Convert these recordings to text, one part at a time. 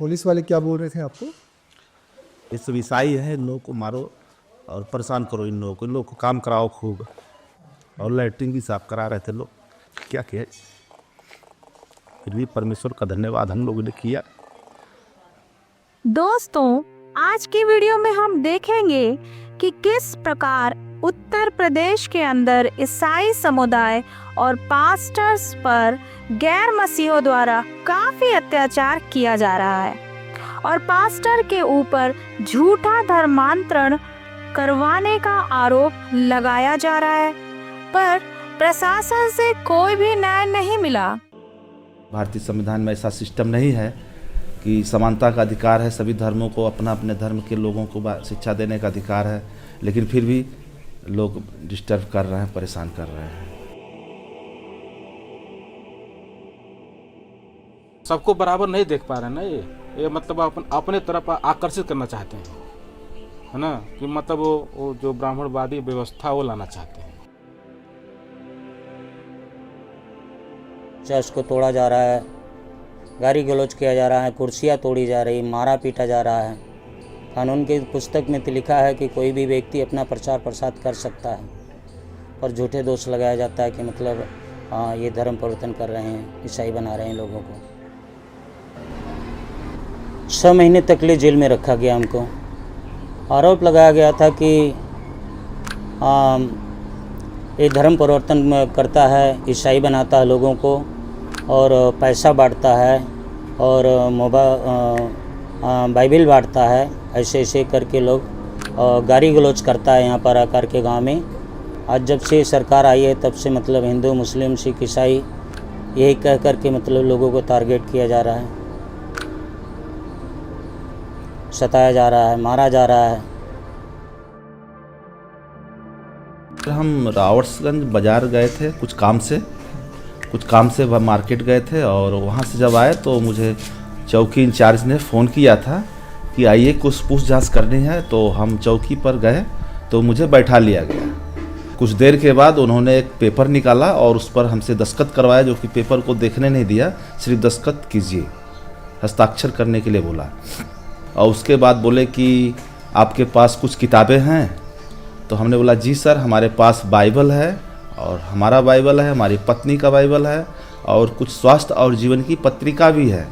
Police वाले क्या बोल रहे थे आपको? ये सब ईसाई है, इन लोगों को मारो और परेशान करो, इन लोगों को काम कराओ खूब, और लैट्रिन भी साफ करा रहे थे लोग। क्या किया, फिर भी परमेश्वर का धन्यवाद हम लोगों ने किया। दोस्तों, आज की वीडियो में हम देखेंगे कि किस प्रकार उत्तर प्रदेश के अंदर ईसाई समुदाय और पास्टर्स पर गैर मसीहों द्वारा काफी अत्याचार किया जा रहा है और पास्टर के ऊपर झूठा धर्मांतरण करवाने का आरोप लगाया जा रहा है, पर प्रशासन से कोई भी न्याय नहीं मिला। भारतीय संविधान में ऐसा सिस्टम नहीं है कि समानता का अधिकार है, सभी धर्मों को अपना अपने धर्म के लोगों को शिक्षा देने का अधिकार है, लेकिन फिर भी लोग डिस्टर्ब कर रहे हैं, परेशान कर रहे हैं। सबको बराबर नहीं देख पा रहे हैं ना, ये मतलब अपने तरफ आकर्षित करना चाहते हैं, है ना, कि मतलब वो जो ब्राह्मणवादी व्यवस्था वो लाना चाहते हैं। चर्च को तोड़ा जा रहा है, गाली गलौज किया जा रहा है, कुर्सियाँ तोड़ी जा रही, मारा पीटा जा रहा है। कानून की पुस्तक में तो लिखा है कि कोई भी व्यक्ति अपना प्रचार प्रसार कर सकता है, पर झूठे दोष लगाया जाता है कि मतलब ये धर्म परिवर्तन कर रहे हैं, ईसाई बना रहे हैं लोगों को। 6 महीने तक ले जेल में रखा गया। हमको आरोप लगाया गया था कि ये धर्म परिवर्तन करता है, ईसाई बनाता है लोगों को और पैसा बांटता है और बाइबिल बांटता है, ऐसे ऐसे करके लोग गाली गलौज करता है यहाँ पर आकर के गांव में। आज जब से सरकार आई है तब से मतलब हिंदू, मुस्लिम, सिख, ईसाई यही कह कर के मतलब लोगों को टारगेट किया जा रहा है, सताया जा रहा है, मारा जा रहा है। हम रावटगंज बाज़ार गए थे कुछ काम से मार्केट गए थे, और वहाँ से जब आए तो मुझे चौकी इंचार्ज ने फ़ोन किया था कि आइए कुछ पूछताछ करनी है। तो हम चौकी पर गए तो मुझे बैठा लिया गया। कुछ देर के बाद उन्होंने एक पेपर निकाला और उस पर हमसे दस्तखत करवाया, जो कि पेपर को देखने नहीं दिया, सिर्फ दस्तखत कीजिए, हस्ताक्षर करने के लिए बोला। और उसके बाद बोले कि आपके पास कुछ किताबें हैं? तो हमने बोला जी सर, हमारे पास बाइबल है, और हमारा बाइबल है, हमारी पत्नी का बाइबल है, और कुछ स्वास्थ्य और जीवन की पत्रिका भी है।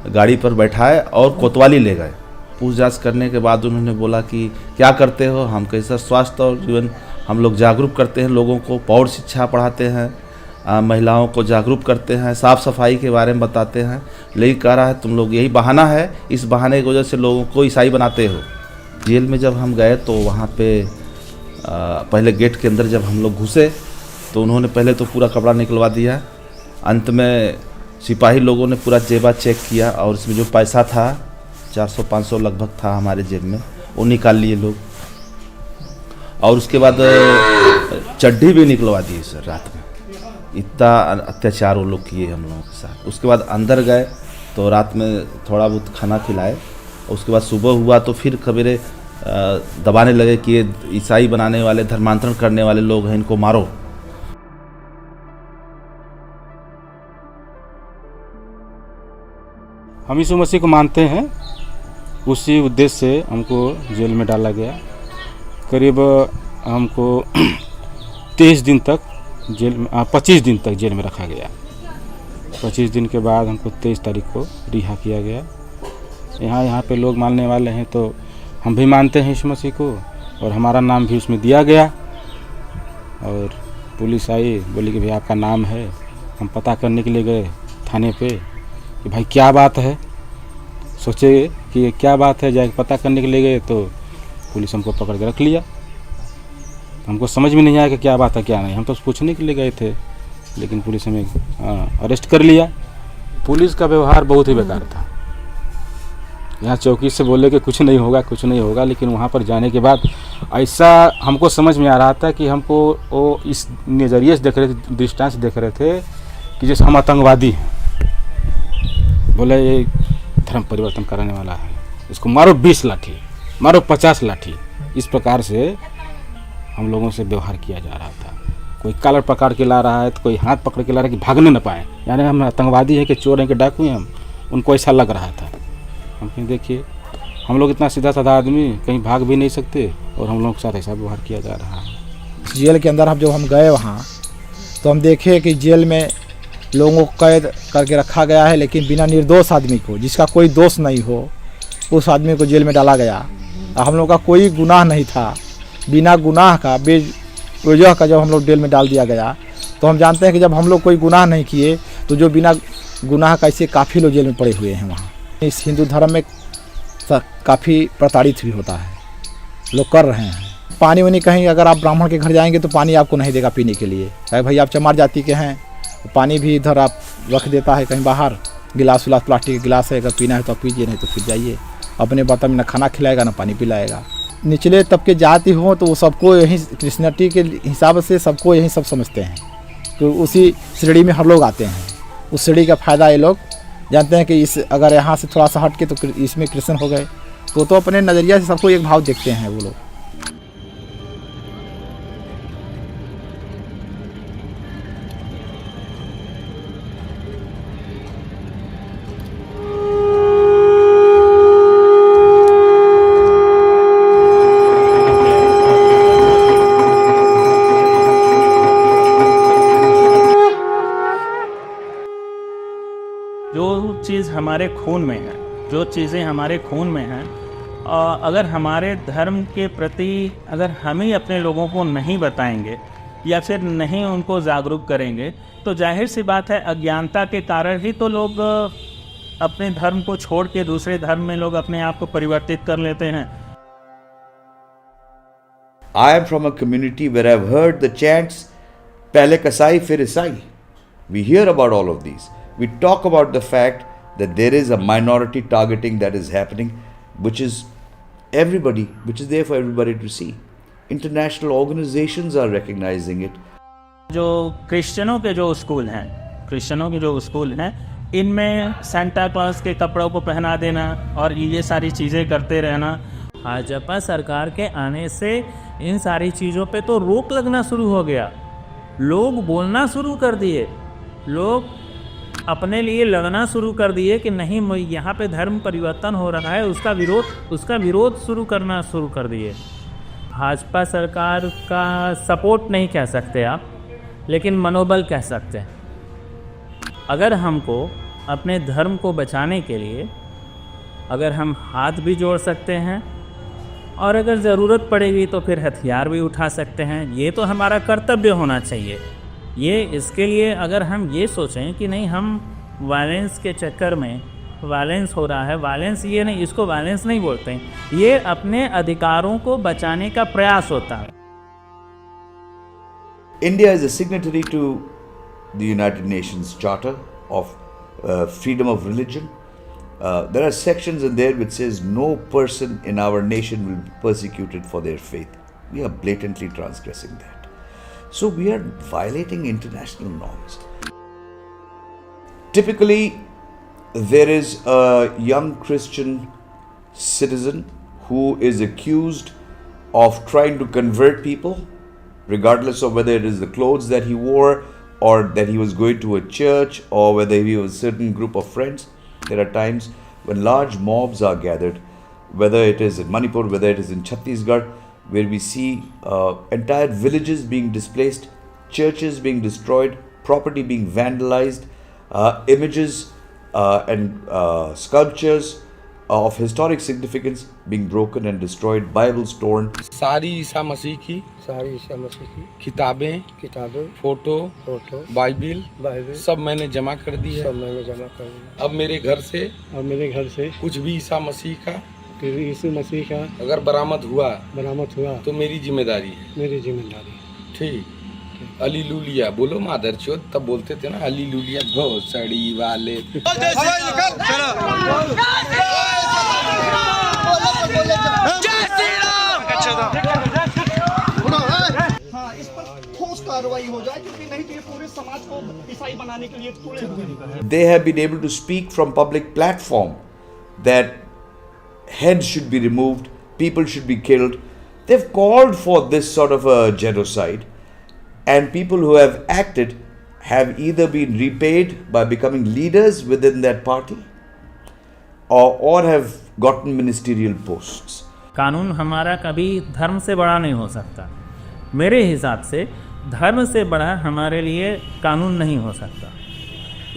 गाड़ी पर बैठाए और कोतवाली ले गए। पूछताछ करने के बाद उन्होंने बोला कि क्या करते हो? हम कहे सर स्वास्थ्य और जीवन हम लोग जागरूक करते हैं, लोगों को पौध शिक्षा पढ़ाते हैं, महिलाओं को जागरूक करते हैं, साफ़ सफाई के बारे में बताते हैं। लेकिन कह रहा है तुम लोग यही बहाना है, इस बहाने की वजह से लोगों को ईसाई बनाते हो। जेल में जब हम गए तो वहाँ पे पहले गेट के अंदर जब हम लोग घुसे तो उन्होंने पहले तो पूरा कपड़ा निकलवा दिया। अंत में सिपाही लोगों ने पूरा जेबा चेक किया और इसमें जो पैसा था 400-500 लगभग था हमारे जेब में, वो निकाल लिए लोग। और उसके बाद चड्डी भी निकलवा दी सर रात में। इतना अत्याचार वो लोग किए हम लोगों के साथ। उसके बाद अंदर गए तो रात में थोड़ा बहुत खाना खिलाए। उसके बाद सुबह हुआ तो फिर खबरें दबाने लगे कि ये ईसाई बनाने वाले, धर्मांतरण करने वाले लोग हैं, इनको मारो। हम यीशु मसीह को मानते हैं, उसी उद्देश्य से हमको जेल में डाला गया। करीब हमको 23 दिन तक जेल में 25 दिन तक जेल में रखा गया। 25 दिन के बाद हमको 23 तारीख को रिहा किया गया। यहाँ पे लोग मानने वाले हैं तो हम भी मानते हैं यीशु मसीह को, और हमारा नाम भी उसमें दिया गया। और पुलिस आई, बोली कि भाई आपका नाम है। हम पता करने के लिए गए थाने पे कि भाई क्या बात है, सोचे कि ये क्या बात है, जाके पता करने के लिए गए तो पुलिस हमको पकड़ के रख लिया। हमको समझ में नहीं आया कि क्या बात है क्या नहीं। हम तो पूछने के लिए गए थे, लेकिन पुलिस हमें अरेस्ट कर लिया। पुलिस का व्यवहार बहुत ही बेकार था। यहाँ चौकी से बोले कि कुछ नहीं होगा, कुछ नहीं होगा, लेकिन वहाँ पर जाने के बाद ऐसा हमको समझ में आ रहा था कि हमको वो इस नज़रिए से देख रहे थे, दृष्टांत से देख रहे थे कि जैसे हम आतंकवादी हैं। बोले ये धर्म परिवर्तन करने वाला है, इसको मारो 20 लाठी, मारो 50 लाठी। इस प्रकार से हम लोगों से व्यवहार किया जा रहा था। कोई कॉलर पकड़ के ला रहा है तो कोई हाथ पकड़ के ला रहा है कि भागने न पाए, यानी हम आतंकवादी हैं कि चोर हैं कि डाकू हैं हम, उनको ऐसा लग रहा था। हम कहीं देखिए, हम लोग इतना सीधा साधा आदमी कहीं भाग भी नहीं सकते और हम लोगों के साथ ऐसा व्यवहार किया जा रहा है। जेल के अंदर जब हम गए वहाँ तो हम देखे कि जेल में लोगों को कैद करके रखा गया है, लेकिन बिना निर्दोष आदमी को, जिसका कोई दोष नहीं हो, उस आदमी को जेल में डाला गया। हम लोग का कोई गुनाह नहीं था, बिना गुनाह का बेवजह का जब हम लोग जेल में डाल दिया गया, तो हम जानते हैं कि जब हम लोग कोई गुनाह नहीं किए तो जो बिना गुनाह का ऐसे काफ़ी लोग जेल में पड़े हुए हैं वहाँ। इस हिंदू धर्म में काफ़ी प्रताड़ित भी होता है, लोग कर रहे हैं। पानी वानी कहीं अगर आप ब्राह्मण के घर जाएंगे तो पानी आपको नहीं देगा पीने के लिए, अरे भाई आप चमार जाति के हैं, पानी भी इधर आप रख देता है कहीं बाहर, गिलास विलास प्लास्टिक के गिलास है, अगर पीना है तो आप पीजिए, नहीं तो फिर जाइए। अपने बर्तन में न खाना खिलाएगा न पानी पिलाएगा। निचले तबके जाति हो तो वो सबको यही क्रिश्चियनिटी के हिसाब से सबको यही सब समझते हैं, तो उसी श्रेणी में हर लोग आते हैं। उस श्रेणी का फ़ायदा ये लोग जानते हैं कि इस अगर यहाँ से थोड़ा सा हट के तो इसमें क्रिश्चियन हो गए, तो अपने नज़रिया से सबको एक भाव देखते हैं वो लोग। जो चीज़ हमारे खून में है, जो चीज़ें हमारे खून में हैं, अगर हमारे धर्म के प्रति अगर हम ही अपने लोगों को नहीं बताएंगे या फिर नहीं उनको जागरूक करेंगे, तो जाहिर सी बात है अज्ञानता के कारण ही तो लोग अपने धर्म को छोड़ के दूसरे धर्म में लोग अपने आप को परिवर्तित कर लेते हैं। I am from a community where I've heard the chants, "Pehle Kasai, Fir Isai." We hear about all of these. We talk about the fact that there is a minority targeting that is happening, which is there for everybody to see. International organizations are recognizing it. जो क्रिश्चियनों के जो school हैं, इनमें Santa Claus के कपड़ों को पहना देना और ये सारी चीज़ें करते रहना। भाजपा सरकार के आने से इन सारी चीज़ों पे तो रोक लगना शुरू हो गया, लोग बोलना शुरू कर दिए, लोग अपने लिए लड़ना शुरू कर दिए कि नहीं यहाँ पे धर्म परिवर्तन हो रहा है, उसका विरोध शुरू करना शुरू कर दिए। भाजपा सरकार का सपोर्ट नहीं कह सकते आप, लेकिन मनोबल कह सकते हैं। अगर हमको अपने धर्म को बचाने के लिए अगर हम हाथ भी जोड़ सकते हैं और अगर ज़रूरत पड़ेगी तो फिर हथियार भी उठा सकते हैं, ये तो हमारा कर्तव्य होना चाहिए। ये इसके लिए अगर हम ये सोचें कि नहीं हम वायलेंस के चक्कर में वायलेंस हो रहा है, वायलेंस ये नहीं, इसको वायलेंस नहीं बोलते हैं, ये अपने अधिकारों को बचाने का प्रयास होता है। India is a signatory to the United Nations Charter of Freedom of Religion. There are sections in there which says no person in our nation will be persecuted for their faith. We are blatantly transgressing that. So we are violating international norms. Typically, there is a young Christian citizen who is accused of trying to convert people, regardless of whether it is the clothes that he wore or that he was going to a church or whether he was a certain group of friends. There are times when large mobs are gathered, whether it is in Manipur, whether it is in Chhattisgarh, where we see entire villages being displaced, churches being destroyed, property being vandalized, images and sculptures of historic significance being broken and destroyed, Bibles torn. सारी ईसा मसीह की किताबें photo Bible सब मैंने जमा कर दी है। अब मेरे घर से कुछ भी ईसा मसीह का अगर बरामद हुआ तो मेरी जिम्मेदारी है। ठीक, अलीलुलिया बोलो मादर चोद, तब बोलते थे ना अलीलुलिया घोसड़ी वाले। इस पर ठोस कार्रवाई हो जाए, क्योंकि नहीं तो ये पूरे समाज को ईसाई बनाने के लिए पूरे। They have been able to speak from public platform that heads should be removed, people should be killed. They've called for this sort of a genocide, and people who have acted have either been repaid by becoming leaders within that party, or have gotten ministerial posts. कानून हमारा कभी धर्म से बड़ा नहीं हो सकता। मेरे हिसाब से धर्म से बड़ा हमारे लिए कानून नहीं हो सकता।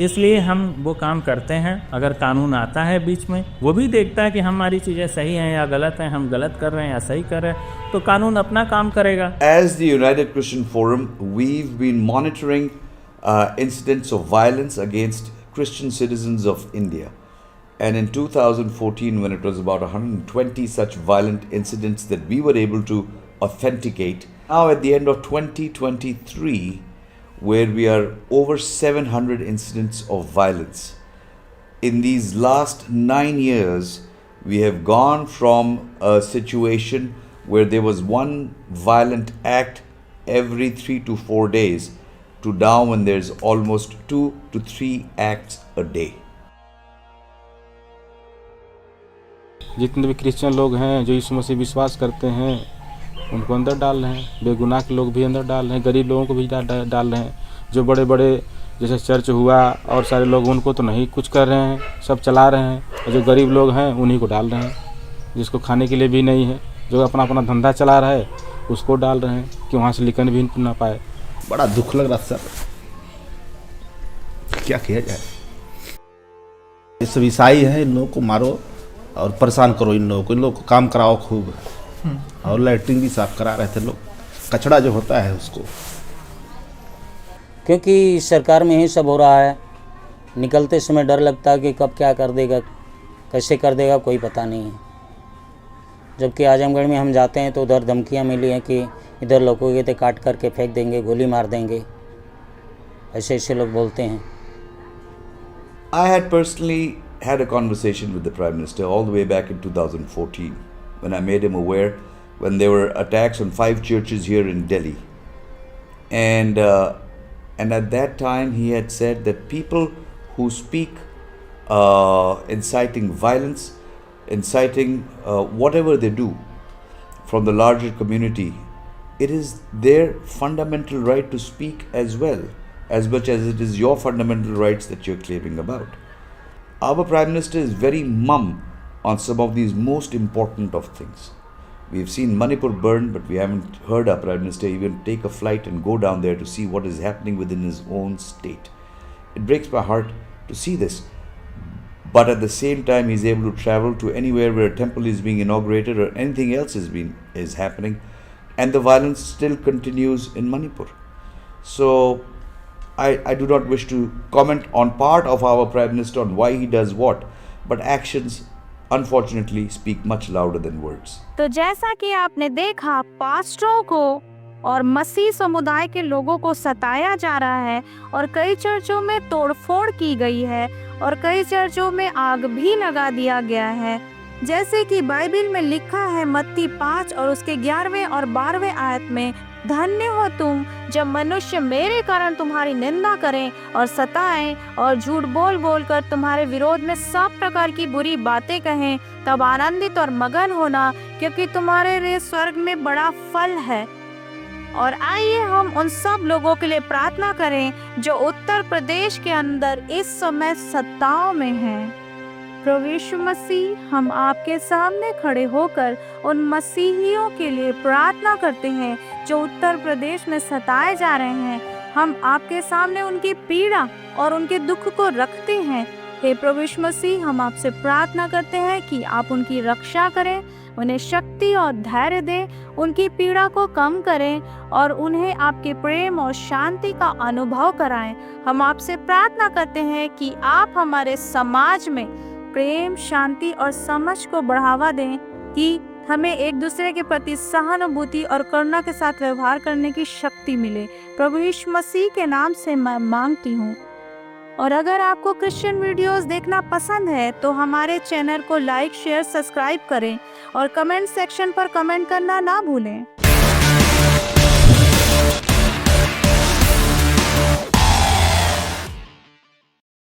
इसलिए हम वो काम करते हैं। अगर कानून आता है बीच में, वो भी देखता है कि हमारी चीज़ें सही हैं या गलत हैं, हम गलत कर रहे हैं या सही कर रहे हैं, तो कानून अपना काम करेगा। As the United Christian Forum, we've been monitoring incidents of violence against Christian citizens of India. And in 2014, when it was about 120 such violent incidents that we were able to authenticate, now at the end of 2023, where we are over 700 incidents of violence. In these last 9 years, we have gone from a situation where there was one violent act every 3 to 4 days to now when there's almost 2 to 3 acts a day. जितने भी Christian लोग हैं जो यीशु मसीह विश्वास करते हैं उनको अंदर डाल रहे हैं, बेगुनाह के लोग भी अंदर डाल रहे हैं, गरीब लोगों को भी डाल रहे हैं। जो बड़े बड़े जैसे चर्च हुआ और सारे लोग, उनको तो नहीं कुछ कर रहे हैं, सब चला रहे हैं। और जो गरीब लोग हैं उन्हीं को डाल रहे हैं, जिसको खाने के लिए भी नहीं है, जो अपना अपना धंधा चला रहा है उसको डाल रहे हैं कि वहाँ से निकल भी ना पाए। बड़ा दुख लग रहा सर, क्या किया जाए। ये सब ईसाई हैं, इन लोगों को मारो और परेशान करो, इन लोगों को काम कराओ खूब। और लैट्रिन भी साफ करा रहे थे लोग, कचड़ा जो होता है उसको। क्योंकि सरकार में ही सब हो रहा है, निकलते समय डर लगता है कि कब क्या कर देगा, कैसे कर देगा, कोई पता नहीं है। जबकि आजमगढ़ में हम जाते हैं तो उधर धमकियां मिली हैं कि इधर लोगों के काट करके फेंक देंगे, गोली मार देंगे, ऐसे ऐसे लोग बोलते हैं। I had personally had a conversation with the Prime Minister all the way back in 2014 when I made him aware when there were attacks on 5 churches here in Delhi. And at that time he had said that people who speak inciting violence, inciting whatever they do from the larger community, it is their fundamental right to speak as well, as much as it is your fundamental rights that you're claiming about. Our Prime Minister is very mum on some of these most important of things. We've seen Manipur burn, but we haven't heard our Prime Minister even take a flight and go down there to see what is happening within his own state. It breaks my heart to see this. But at the same time, he's able to travel to anywhere where a temple is being inaugurated or anything else is happening, and the violence still continues in Manipur. So I do not wish to comment on part of our Prime Minister on why he does what, but actions unfortunately speak much louder than words. तो जैसा कि आपने देखा, पास्टरों को और मसीह समुदाय के लोगों को सताया जा रहा है और कई चर्चों में तोड़फोड़ की गई है और कई चर्चों में आग भी लगा दिया गया है। जैसे कि बाइबल में लिखा है मत्ती 5 और उसके 11वें और 12वें आयत में, धन्य हो तुम जब मनुष्य मेरे कारण तुम्हारी निंदा करें और सताएं और झूठ बोल बोल कर तुम्हारे विरोध में सब प्रकार की बुरी बातें कहें, तब आनंदित और मगन होना, क्योंकि तुम्हारे लिए स्वर्ग में बड़ा फल है। और आइए हम उन सब लोगों के लिए प्रार्थना करें जो उत्तर प्रदेश के अंदर इस समय सत्ताओं में हैं। प्रभु यीशु मसीह, हम आपके सामने खड़े होकर उन मसीहियों के लिए प्रार्थना करते हैं जो उत्तर प्रदेश में सताए जा रहे हैं। हम आपके सामने उनकी पीड़ा और उनके दुख को रखते हैं। हे प्रभु यीशु मसीह, हम आपसे प्रार्थना करते हैं कि आप उनकी रक्षा करें, उन्हें शक्ति और धैर्य दें, उनकी पीड़ा को कम करें और उन्हें आपके प्रेम और शांति का अनुभव कराएं। हम आपसे प्रार्थना करते हैं कि आप हमारे समाज में प्रेम, शांति और समझ को बढ़ावा दें, कि हमें एक दूसरे के प्रति सहानुभूति और करुणा के साथ व्यवहार करने की शक्ति मिले। प्रभु यीशु मसीह के नाम से मैं मांगती हूँ। और अगर आपको क्रिश्चियन वीडियोस देखना पसंद है तो हमारे चैनल को लाइक, शेयर, सब्सक्राइब करें और कमेंट सेक्शन पर कमेंट करना ना भूलें।